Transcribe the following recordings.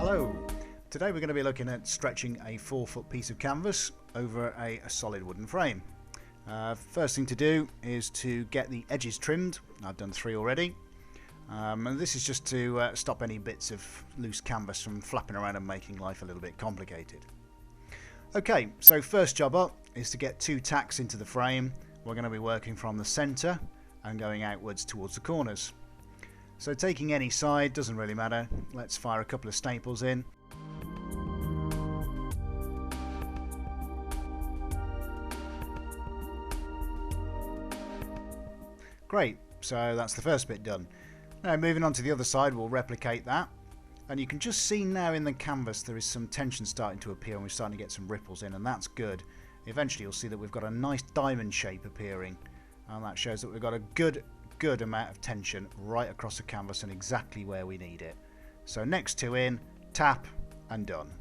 Hello! Today we're going to be looking at stretching a 4-foot piece of canvas over a solid wooden frame. First thing to do is to get the edges trimmed. I've done 3 already. And this is just to stop any bits of loose canvas from flapping around and making life a little bit complicated. Okay, so first job up is to get 2 tacks into the frame. We're going to be working from the centre and going outwards towards the corners. So taking any side, doesn't really matter. Let's fire a couple of staples in. Great, so that's the first bit done. Now moving on to the other side, we'll replicate that. And you can just see now in the canvas there is some tension starting to appear and we're starting to get some ripples in, and that's good. Eventually you'll see that we've got a nice diamond shape appearing, and that shows that we've got a good amount of tension right across the canvas and exactly where we need it. So next 2 in, tap, and done.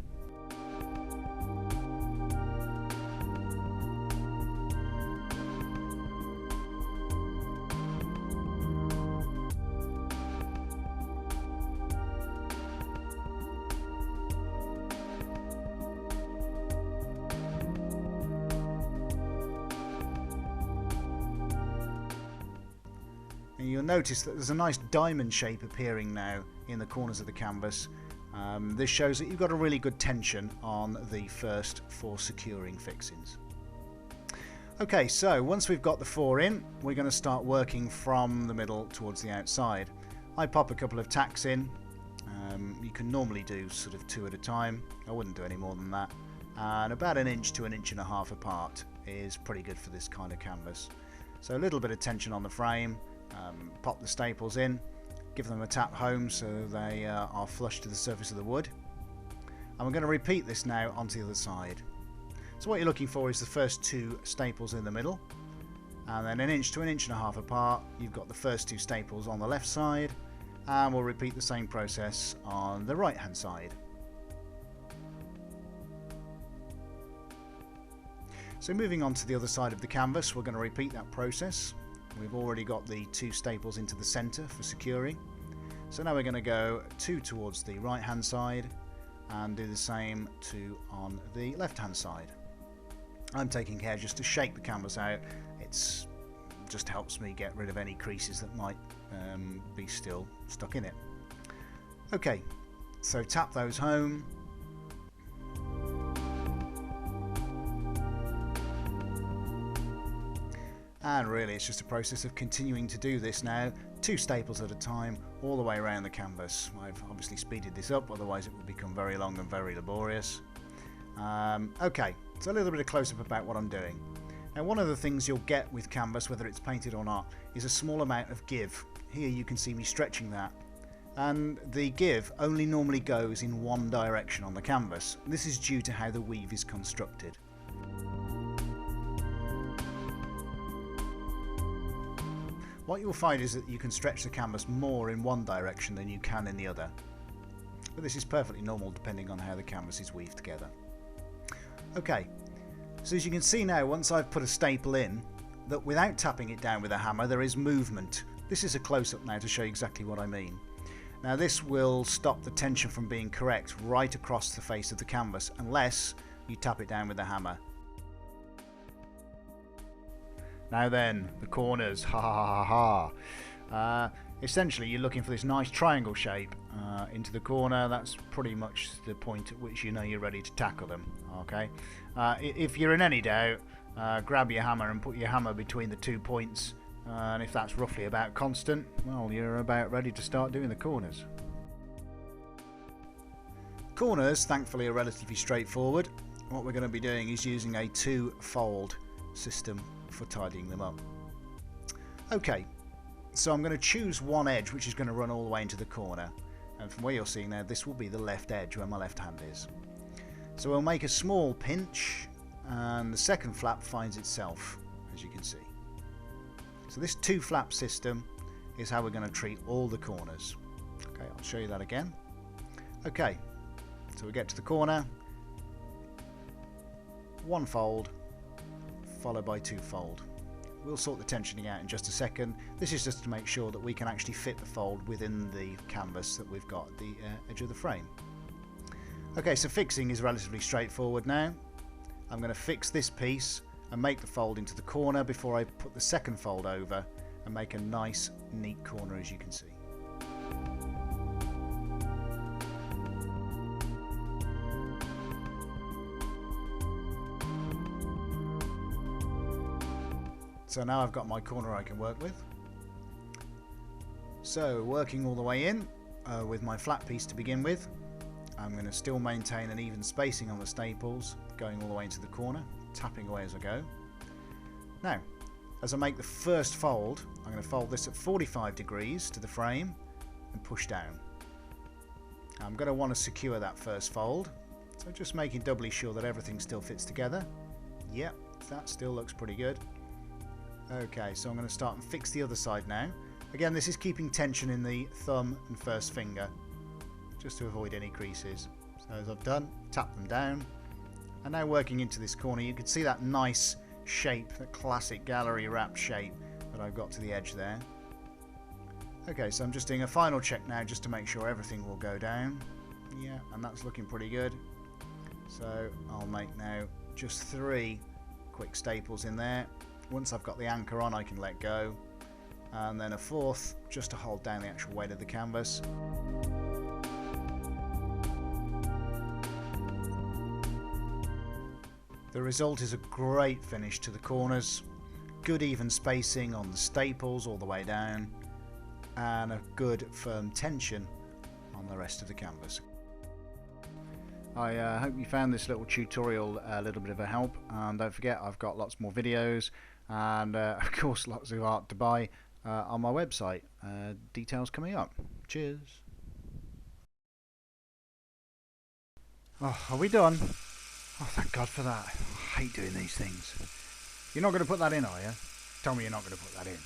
And you'll notice that there's a nice diamond shape appearing now in the corners of the canvas. This shows that you've got a really good tension on the first 4 securing fixings. Okay, so once we've got the 4 in, we're going to start working from the middle towards the outside. I pop a couple of tacks in. You can normally do sort of 2 at a time. I wouldn't do any more than that. And about 1 inch to 1.5 inches apart is pretty good for this kind of canvas. So a little bit of tension on the frame. Pop the staples in, give them a tap home so they are flush to the surface of the wood, and we're going to repeat this now onto the other side. So what you're looking for is the first 2 staples in the middle, and then 1 inch to 1.5 inches apart you've got the first 2 staples on the left side, and we'll repeat the same process on the right hand side. So moving on to the other side of the canvas, we're going to repeat that process. We've already got the 2 staples into the centre for securing. So now we're going to go 2 towards the right hand side and do the same 2 on the left hand side. I'm taking care just to shake the canvas out. It just helps me get rid of any creases that might be still stuck in it. Okay, so tap those home. And really it's just a process of continuing to do this now, 2 staples at a time, all the way around the canvas. I've obviously speeded this up, otherwise it would become very long and very laborious. Okay, so a little bit of close-up about what I'm doing. Now one of the things you'll get with canvas, whether it's painted or not, is a small amount of give. Here you can see me stretching that. And the give only normally goes in one direction on the canvas. This is due to how the weave is constructed. What you'll find is that you can stretch the canvas more in one direction than you can in the other. But this is perfectly normal depending on how the canvas is weaved together. Okay, so as you can see now, once I've put a staple in, that without tapping it down with a hammer there is movement. This is a close-up now to show you exactly what I mean. Now this will stop the tension from being correct right across the face of the canvas unless you tap it down with a hammer. Now then, the corners, ha ha ha ha. Essentially you're looking for this nice triangle shape into the corner. That's pretty much the point at which you know you're ready to tackle them. Okay. If you're in any doubt, grab your hammer and put your hammer between the 2 points, and if that's roughly about constant, well, you're about ready to start doing the corners. Corners, thankfully, are relatively straightforward. What we're going to be doing is using a 2-fold system for tidying them up. Okay, so I'm going to choose one edge which is going to run all the way into the corner, and from where you're seeing now, this will be the left edge where my left hand is. So we'll make a small pinch and the second flap finds itself, as you can see. So this 2-flap system is how we're going to treat all the corners. Okay, I'll show you that again. Okay, so we get to the corner, 1 fold followed by 2-fold. We'll sort the tensioning out in just a second. This is just to make sure that we can actually fit the fold within the canvas that we've got at the edge of the frame. Okay, so fixing is relatively straightforward now. I'm going to fix this piece and make the fold into the corner before I put the second fold over and make a nice neat corner, as you can see. So now I've got my corner I can work with. So working all the way in with my flat piece to begin with, I'm going to still maintain an even spacing on the staples, going all the way into the corner, tapping away as I go. Now, as I make the first fold, I'm going to fold this at 45 degrees to the frame and push down. I'm going to want to secure that first fold, so just making doubly sure that everything still fits together. Yep, that still looks pretty good. Okay, so I'm going to start and fix the other side now. Again, this is keeping tension in the thumb and first finger, just to avoid any creases. So as I've done, tap them down. And now working into this corner, you can see that nice shape, that classic gallery wrap shape that I've got to the edge there. Okay, so I'm just doing a final check now just to make sure everything will go down. Yeah, and that's looking pretty good. So I'll make now just 3 quick staples in there. Once I've got the anchor on, I can let go, and then a 4th just to hold down the actual weight of the canvas. The result is a great finish to the corners, good even spacing on the staples all the way down, and a good firm tension on the rest of the canvas. I hope you found this little tutorial a little bit of a help, and don't forget I've got lots more videos and of course lots of art to buy on my website. Details coming up. Cheers. Oh, are we done? Oh, thank God for that. I hate doing these things. You're not going to put that in, are you? Tell me you're not going to put that in.